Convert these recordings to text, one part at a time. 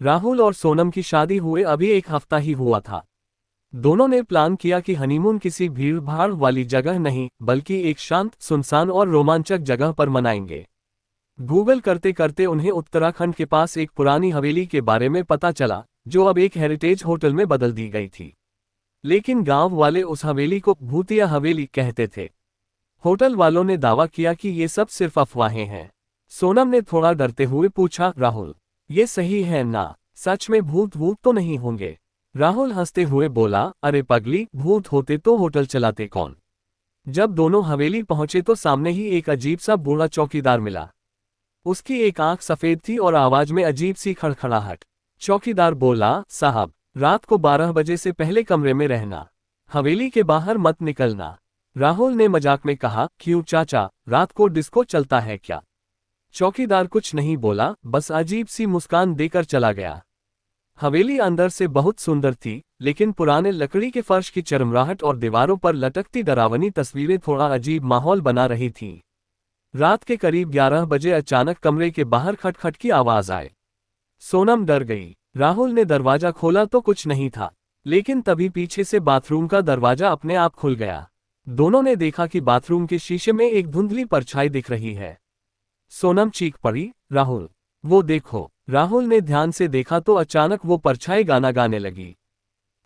राहुल और सोनम की शादी हुए अभी एक हफ्ता ही हुआ था। दोनों ने प्लान किया कि हनीमून किसी भीड़ भाड़ वाली जगह नहीं बल्कि एक शांत, सुनसान और रोमांचक जगह पर मनाएंगे। गूगल करते करते उन्हें उत्तराखंड के पास एक पुरानी हवेली के बारे में पता चला, जो अब एक हेरिटेज होटल में बदल दी गई थी। लेकिन गांव वाले उस हवेली को भूतिया हवेली कहते थे। होटल वालों ने दावा किया कि ये सब सिर्फ अफवाहें हैं। सोनम ने थोड़ा डरते हुए पूछा, राहुल, ये सही है ना? सच में भूत वूत तो नहीं होंगे? राहुल हंसते हुए बोला, अरे पगली, भूत होते तो होटल चलाते कौन? जब दोनों हवेली पहुंचे तो सामने ही एक अजीब सा बूढ़ा चौकीदार मिला। उसकी एक आंख सफेद थी और आवाज में अजीब सी खड़खड़ाहट। चौकीदार बोला, साहब, रात को 12 बजे से पहले कमरे में रहना, हवेली के बाहर मत निकलना। राहुल ने मजाक में कहा, क्यों चाचा, रात को डिस्को चलता है क्या? चौकीदार कुछ नहीं बोला, बस अजीब सी मुस्कान देकर चला गया। हवेली अंदर से बहुत सुंदर थी, लेकिन पुराने लकड़ी के फर्श की चरमराहट और दीवारों पर लटकती डरावनी तस्वीरें थोड़ा अजीब माहौल बना रही थीं। रात के करीब 11 बजे अचानक कमरे के बाहर खटखट की आवाज आए। सोनम डर गई। राहुल ने दरवाजा खोला तो कुछ नहीं था, लेकिन तभी पीछे से बाथरूम का दरवाजा अपने आप खुल गया। दोनों ने देखा कि बाथरूम के शीशे में एक धुंधली परछाई दिख रही है। सोनम चीख पड़ी, राहुल, वो देखो। राहुल ने ध्यान से देखा तो अचानक वो परछाई गाना गाने लगी।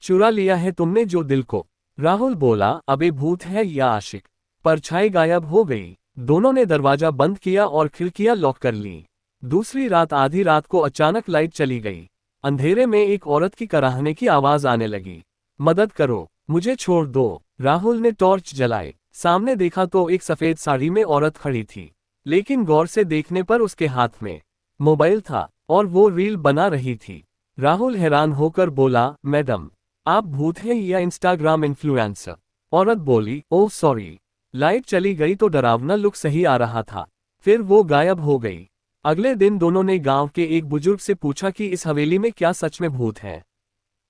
चुरा लिया है तुमने जो दिल को। राहुल बोला, अबे भूत है या आशिक? परछाई गायब हो गई। दोनों ने दरवाजा बंद किया और खिड़कियां लॉक कर ली। दूसरी रात आधी रात को अचानक लाइट चली गई। अंधेरे में एक औरत की कराहने की आवाज आने लगी, मदद करो, मुझे छोड़ दो। राहुल ने टॉर्च जलाई। सामने देखा तो एक सफेद साड़ी में औरत खड़ी थी, लेकिन गौर से देखने पर उसके हाथ में मोबाइल था और वो रील बना रही थी। राहुल हैरान होकर बोला, मैडम, आप भूत हैं या इंस्टाग्राम इन्फ्लुएंसर? औरत बोली, ओह सॉरी। लाइट चली गई तो डरावना लुक सही आ रहा था, फिर वो गायब हो गई। अगले दिन दोनों ने गांव के एक बुजुर्ग से पूछा कि इस हवेली में क्या सच में भूत है।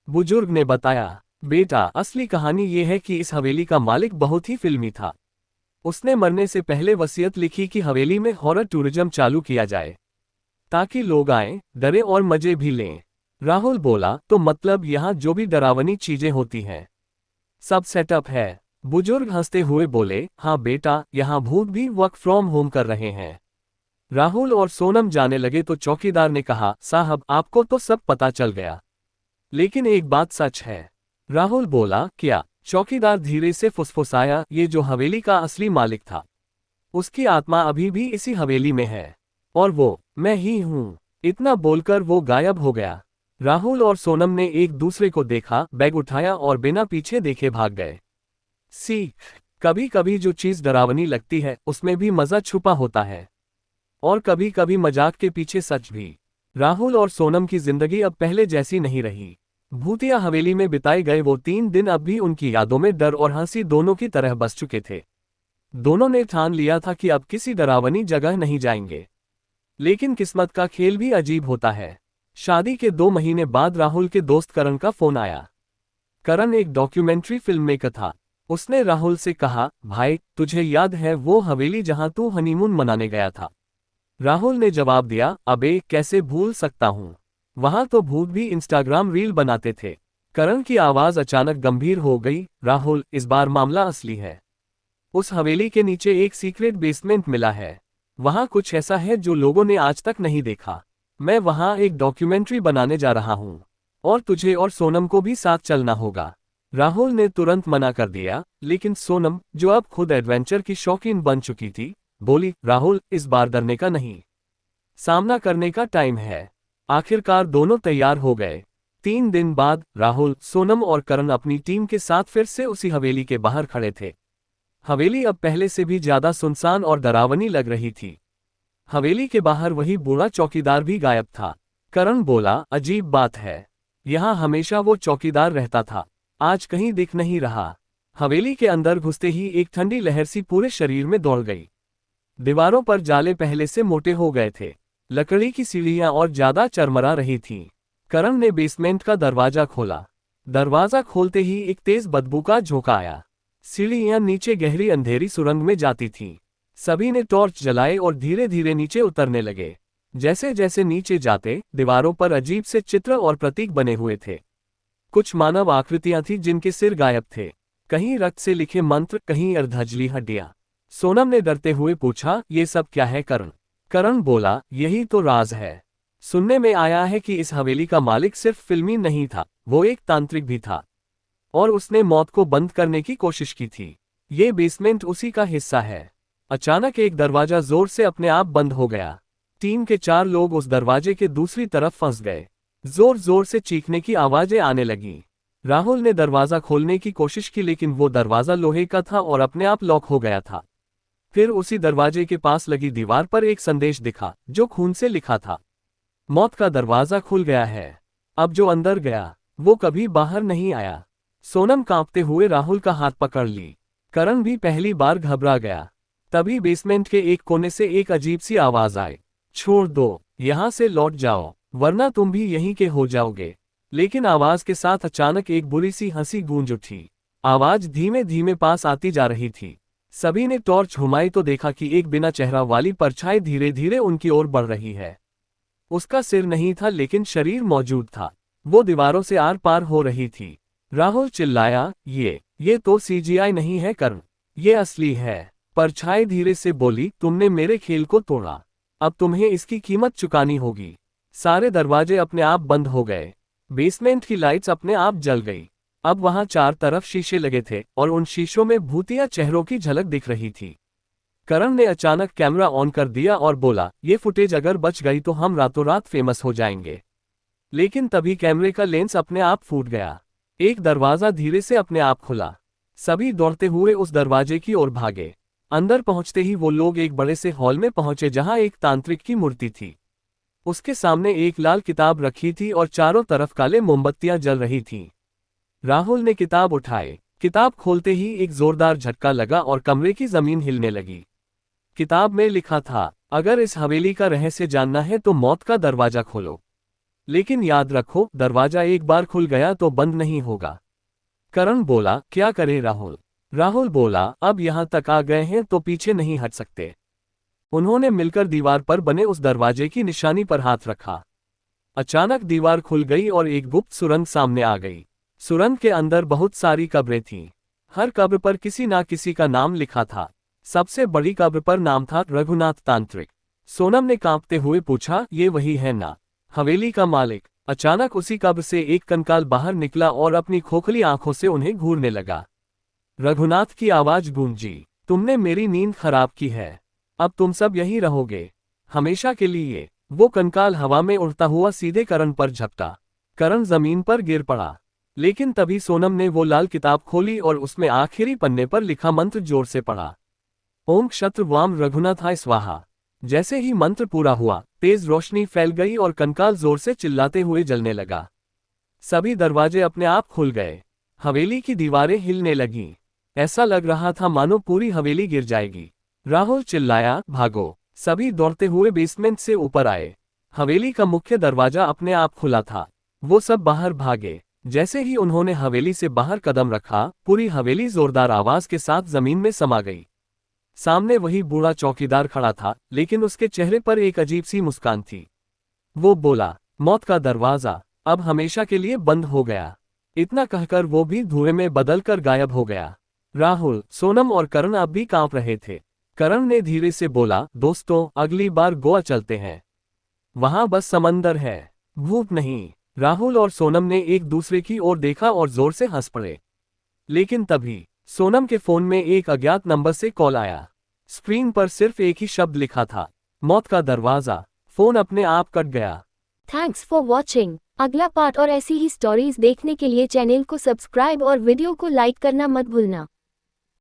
बुजुर्ग ने बताया, बेटा, असली कहानी ये है कि इस हवेली का मालिक बहुत ही फिल्मी था। उसने मरने से पहले वसीयत लिखी कि हवेली में हॉरर टूरिज्म चालू किया जाए, ताकि लोग आएं, डरे और मजे भी लें। राहुल बोला, तो मतलब यहाँ जो भी डरावनी चीजें होती हैं, सब सेटअप है? बुजुर्ग हंसते हुए बोले, हाँ बेटा, यहाँ भूत भी वर्क फ्रॉम होम कर रहे हैं। राहुल और सोनम जाने लगे तो चौकीदार ने कहा, साहब, आपको तो सब पता चल गया, लेकिन एक बात सच है। राहुल बोला, क्या? चौकीदार धीरे से फुसफुसाया, ये जो हवेली का असली मालिक था, उसकी आत्मा अभी भी इसी हवेली में है, और वो मैं ही हूँ। इतना बोलकर वो गायब हो गया। राहुल और सोनम ने एक दूसरे को देखा, बैग उठाया और बिना पीछे देखे भाग गए। सीख, कभी कभी जो चीज डरावनी लगती है उसमें भी मजा छुपा होता है, और कभी कभी मजाक के पीछे सच भी। राहुल और सोनम की जिंदगी अब पहले जैसी नहीं रही। भूतिया हवेली में बिताए गए वो 3 दिन अब भी उनकी यादों में डर और हंसी दोनों की तरह बस चुके थे। दोनों ने ठान लिया था कि अब किसी डरावनी जगह नहीं जाएंगे। लेकिन किस्मत का खेल भी अजीब होता है। शादी के 2 महीने बाद राहुल के दोस्त करण का फोन आया। करण एक डॉक्यूमेंट्री फिल्म मेकर था। उसने राहुल से कहा, भाई, तुझे याद है वो हवेली जहां तू हनीमून मनाने गया था? राहुल ने जवाब दिया, अबे कैसे भूल सकता हूं, वहां तो भूत भी इंस्टाग्राम रील बनाते थे। करण की आवाज अचानक गंभीर हो गई, राहुल, इस बार मामला असली है। उस हवेली के नीचे एक सीक्रेट बेसमेंट मिला है। वहां कुछ ऐसा है जो लोगों ने आज तक नहीं देखा। मैं वहां एक डॉक्यूमेंट्री बनाने जा रहा हूं, और तुझे और सोनम को भी साथ चलना होगा। राहुल ने तुरंत मना कर दिया, लेकिन सोनम, जो अब खुद एडवेंचर की शौकीन बन चुकी थी, बोली, राहुल, इस बार डरने का नहीं, सामना करने का टाइम है। आखिरकार दोनों तैयार हो गए। 3 दिन बाद राहुल, सोनम और करण अपनी टीम के साथ फिर से उसी हवेली के बाहर खड़े थे। हवेली अब पहले से भी ज्यादा सुनसान और डरावनी लग रही थी। हवेली के बाहर वही बूढ़ा चौकीदार भी गायब था। करण बोला, अजीब बात है, यहाँ हमेशा वो चौकीदार रहता था, आज कहीं दिख नहीं रहा। हवेली के अंदर घुसते ही एक ठंडी लहर सी पूरे शरीर में दौड़ गई। दीवारों पर जाले पहले से मोटे हो गए थे। लकड़ी की सीढ़ियां और ज्यादा चरमरा रही थीं। करण ने बेसमेंट का दरवाजा खोला। दरवाजा खोलते ही एक तेज बदबू का झोंका आया। सीढ़ियां नीचे गहरी अंधेरी सुरंग में जाती थीं। सभी ने टॉर्च जलाए और धीरे धीरे नीचे उतरने लगे। जैसे जैसे नीचे जाते, दीवारों पर अजीब से चित्र और प्रतीक बने हुए थे। कुछ मानव आकृतियां थीं जिनके सिर गायब थे, कहीं रक्त से लिखे मंत्र, कहीं अर्धजली हड्डियां। सोनम ने डरते हुए पूछा, ये सब क्या है करण? करण बोला, यही तो राज है। सुनने में आया है कि इस हवेली का मालिक सिर्फ फिल्मी नहीं था, वो एक तांत्रिक भी था, और उसने मौत को बंद करने की कोशिश की थी। ये बेसमेंट उसी का हिस्सा है। अचानक एक दरवाजा जोर से अपने आप बंद हो गया। टीम के 4 लोग उस दरवाजे के दूसरी तरफ फंस गए। जोर जोर से चीखने की आवाजें आने लगी। राहुल ने दरवाजा खोलने की कोशिश की, लेकिन वो दरवाजा लोहे का था और अपने आप लॉक हो गया था। फिर उसी दरवाजे के पास लगी दीवार पर एक संदेश दिखा, जो खून से लिखा था, मौत का दरवाजा खुल गया है, अब जो अंदर गया वो कभी बाहर नहीं आया। सोनम कांपते हुए राहुल का हाथ पकड़ ली। करण भी पहली बार घबरा गया। तभी बेसमेंट के एक कोने से एक अजीब सी आवाज आई, छोड़ दो, यहां से लौट जाओ, वरना तुम भी यहीं के हो जाओगे। लेकिन आवाज के साथ अचानक एक बुरी सी हंसी गूंज उठी। आवाज धीमे धीमे पास आती जा रही थी। सभी ने टॉर्च घुमाई तो देखा कि एक बिना चेहरा वाली परछाई धीरे धीरे उनकी ओर बढ़ रही है। उसका सिर नहीं था, लेकिन शरीर मौजूद था। वो दीवारों से आर पार हो रही थी। राहुल चिल्लाया, ये तो सीजीआई नहीं है करण, ये असली है। परछाई धीरे से बोली, तुमने मेरे खेल को तोड़ा, अब तुम्हें इसकी कीमत चुकानी होगी। सारे दरवाजे अपने आप बंद हो गए। बेसमेंट की लाइट्स अपने आप जल गई। अब वहां 4 तरफ शीशे लगे थे और उन शीशों में भूतिया चेहरों की झलक दिख रही थी। करण ने अचानक कैमरा ऑन कर दिया और बोला, ये फुटेज अगर बच गई तो हम रातों रात फेमस हो जाएंगे। लेकिन तभी कैमरे का लेंस अपने आप फूट गया। एक दरवाजा धीरे से अपने आप खुला। सभी दौड़ते हुए उस दरवाजे की ओर भागे। अंदर पहुंचते ही वो लोग एक बड़े से हॉल में पहुंचे जहां एक तांत्रिक की मूर्ति थी। उसके सामने एक लाल किताब रखी थी और चारों तरफ काले मोमबत्तियां जल रही थीं। राहुल ने किताब उठाई। किताब खोलते ही एक जोरदार झटका लगा और कमरे की जमीन हिलने लगी। किताब में लिखा था, अगर इस हवेली का रहस्य जानना है तो मौत का दरवाजा खोलो। लेकिन याद रखो, दरवाजा एक बार खुल गया तो बंद नहीं होगा। करण बोला, क्या करे राहुल? राहुल बोला, अब यहां तक आ गए हैं तो पीछे नहीं हट सकते। उन्होंने मिलकर दीवार पर बने उस दरवाजे की निशानी पर हाथ रखा। अचानक दीवार खुल गई और एक गुप्त सुरंग सामने आ गई। सुरंग के अंदर बहुत सारी कब्रें थीं। हर कब्र पर किसी ना किसी का नाम लिखा था। सबसे बड़ी कब्र पर नाम था रघुनाथ तांत्रिक। सोनम ने कांपते हुए पूछा, ये वही है ना, हवेली का मालिक? अचानक उसी कब्र से एक कंकाल बाहर निकला और अपनी खोखली आंखों से उन्हें घूरने लगा। रघुनाथ की आवाज गूंजी, तुमने मेरी नींद खराब की है, अब तुम सब यहीं रहोगे हमेशा के लिए। वो कंकाल हवा में उड़ता हुआ सीधे करण पर झपटा। करण जमीन पर गिर पड़ा। लेकिन तभी सोनम ने वो लाल किताब खोली और उसमें आखिरी पन्ने पर लिखा मंत्र जोर से पढ़ा, ओम क्षत्र वाम रघुनाथाय स्वाहा। जैसे ही मंत्र पूरा हुआ, तेज रोशनी फैल गई और कंकाल जोर से चिल्लाते हुए जलने लगा। सभी दरवाजे अपने आप खुल गए। हवेली की दीवारें हिलने लगीं। ऐसा लग रहा था मानो पूरी हवेली गिर जाएगी। राहुल चिल्लाया, भागो। सभी दौड़ते हुए बेसमेंट से ऊपर आए। हवेली का मुख्य दरवाजा अपने आप खुला था। वो सब बाहर भागे। जैसे ही उन्होंने हवेली से बाहर कदम रखा, पूरी हवेली जोरदार आवाज के साथ जमीन में समा गई। सामने वही बूढ़ा चौकीदार खड़ा था, लेकिन उसके चेहरे पर एक अजीब सी मुस्कान थी। वो बोला, मौत का दरवाजा अब हमेशा के लिए बंद हो गया। इतना कहकर वो भी धुएं में बदलकर गायब हो गया। राहुल, सोनम और करण अब भी कांप रहे थे। करण ने धीरे से बोला, दोस्तों, अगली बार गोवा चलते हैं, वहां बस समंदर है, भूत नहीं। राहुल और सोनम ने एक दूसरे की ओर देखा और जोर से हंस पड़े। लेकिन तभी सोनम के फोन में एक अज्ञात नंबर से कॉल आया। स्क्रीन पर सिर्फ एक ही शब्द लिखा था, मौत का दरवाजा। फोन अपने आप कट गया। Thanks for watching. अगला पार्ट और ऐसी ही स्टोरीज देखने के लिए चैनल को सब्सक्राइब और वीडियो को लाइक करना मत भूलना।